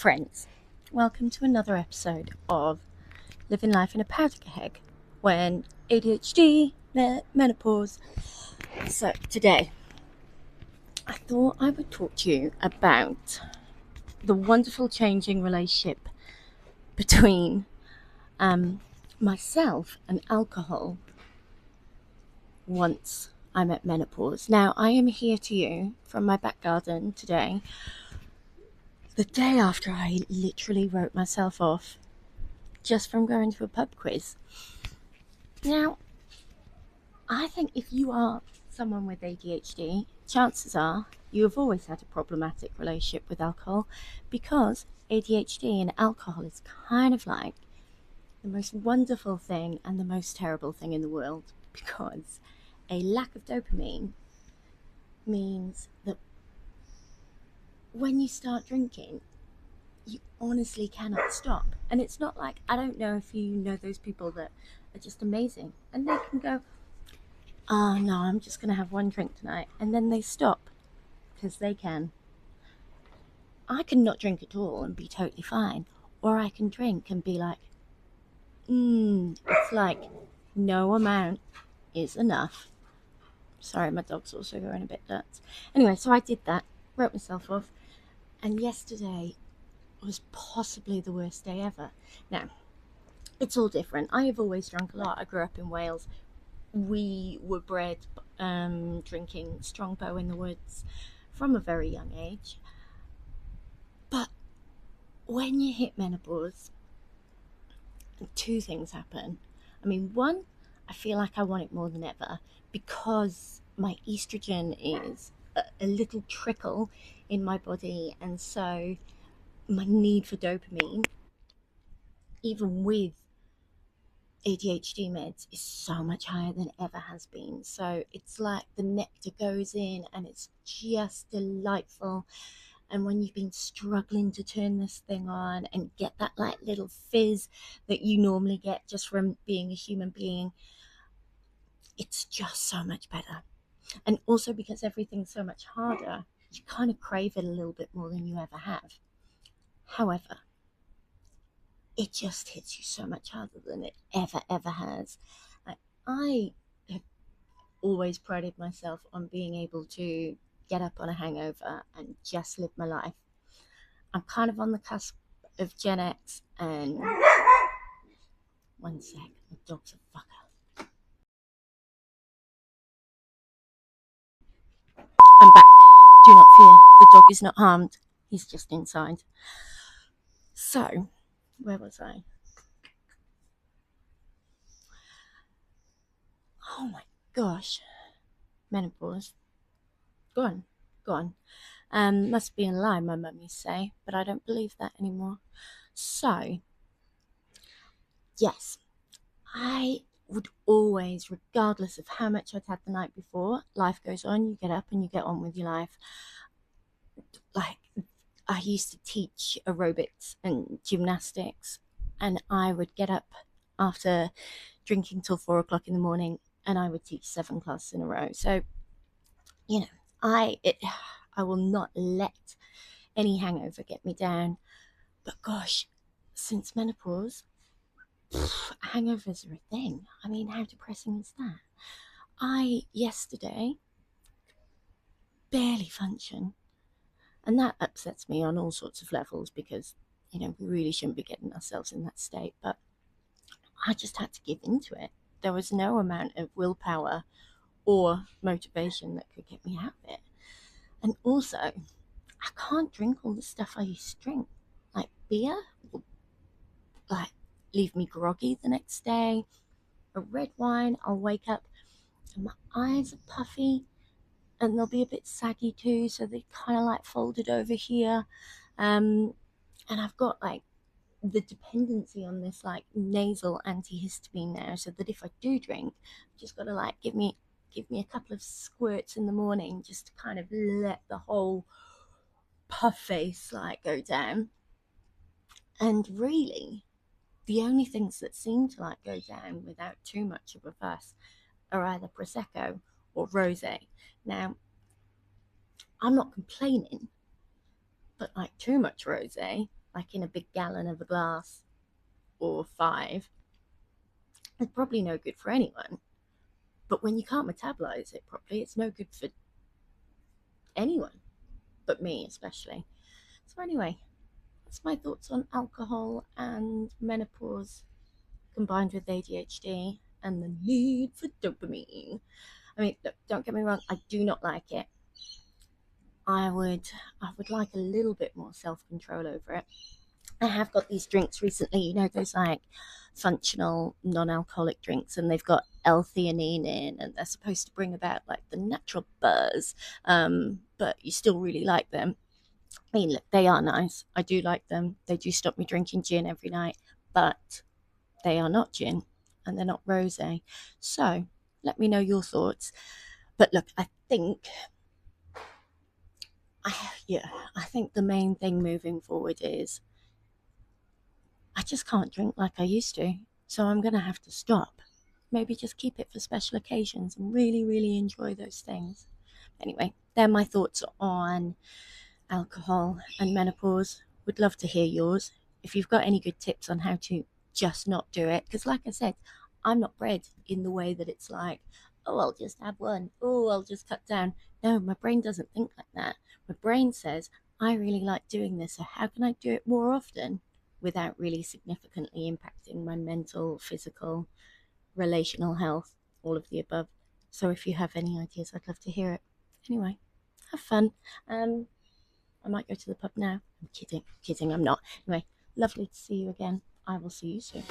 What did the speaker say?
friends, welcome to another episode of Living Life in a Powder Keg when ADHD met menopause. So today I thought I would talk to you about the wonderful changing relationship between myself and alcohol once I met menopause. Now I am here to you from my back garden today, the day after I literally wrote myself off just from going to a pub quiz. Now, I think if you are someone with ADHD, chances are you have always had a problematic relationship with alcohol, because ADHD and alcohol is kind of like the most wonderful thing and the most terrible thing in the world, because a lack of dopamine means that when you start drinking, you honestly cannot stop. And it's not like, I don't know if you know those people that are just amazing and they can go, oh no, I'm just going to have one drink tonight, and then they stop because they can. I can not drink at all and be totally fine, or I can drink and be like, it's like no amount is enough. Sorry, my dog's also going a bit nuts. Anyway, so I did that, wrote myself off, and yesterday was possibly the worst day ever. Now, it's all different. I have always drunk a lot. I grew up in Wales. We were bred drinking Strongbow in the woods from a very young age. But when you hit menopause, two things happen. I mean, one, I feel like I want it more than ever because my estrogen is a little trickle in my body, and so my need for dopamine, even with ADHD meds, is so much higher than it ever has been. So it's like the nectar goes in and it's just delightful. And when you've been struggling to turn this thing on and get that like little fizz that you normally get just from being a human being, it's just so much better. And also because everything's so much harder, you kind of crave it a little bit more than you ever have. However, it just hits you so much harder than it ever has. Like, I have always prided myself on being able to get up on a hangover and just live my life. I'm kind of on the cusp of Gen X, and one sec, the dog's a fucker. I'm back. Do not fear, the dog is not harmed. He's just inside. So, where was I? Oh my gosh. Menopause. Go on. Must be a lie, my mum used to say, but I don't believe that anymore. So, yes, I would always, regardless of how much I'd had the night before, life goes on, you get up and you get on with your life. Like, I used to teach aerobics and gymnastics, and I would get up after drinking till 4 o'clock in the morning, and I would teach 7 classes in a row. So, you know, I will not let any hangover get me down. But gosh, since menopause, hangovers are a thing. I mean, how depressing is that? I yesterday barely function, and that upsets me on all sorts of levels because, we really shouldn't be getting ourselves in that state. But I just had to give into it. There was no amount of willpower or motivation that could get me out of it. And also, I can't drink all the stuff I used to drink. Like beer will like leave me groggy the next day. A red wine, I'll wake up and my eyes are puffy and they'll be a bit saggy too, so they kind of like folded over here. And I've got like the dependency on this like nasal antihistamine now, so that if I do drink, I've just got to like give me a couple of squirts in the morning just to kind of let the whole puff face like go down. And really, the only things that seem to like go down without too much of a fuss are either prosecco or rosé. Now, I'm not complaining, but like too much rosé like in a big gallon of a glass or 5, it's probably no good for anyone. But when you can't metabolize it properly, it's no good for anyone, but me especially. So anyway, that's my thoughts on alcohol and menopause combined with ADHD and the need for dopamine. I mean, look, don't get me wrong, I do not like it. I would like a little bit more self-control over it. I have got these drinks recently, those like functional non-alcoholic drinks, and they've got L-theanine in, and they're supposed to bring about like the natural buzz, but you still really like them. I mean, look, they are nice. I do like them. They do stop me drinking gin every night, but they are not gin and they're not rosé. So let me know your thoughts. But look, I think the main thing moving forward is I just can't drink like I used to. So I'm going to have to stop. Maybe just keep it for special occasions and really, really enjoy those things. Anyway, they're my thoughts on alcohol and menopause. Would love to hear yours. If you've got any good tips on how to just not do it, because like I said, I'm not bred in the way that it's like, oh, I'll just have one. Oh, I'll just cut down. No, my brain doesn't think like that. My brain says, I really like doing this, so how can I do it more often without really significantly impacting my mental, physical, relational health, all of the above. So if you have any ideas, I'd love to hear it. Anyway, have fun. I might go to the pub now. I'm kidding, I'm not. Anyway, lovely to see you again. I will see you soon.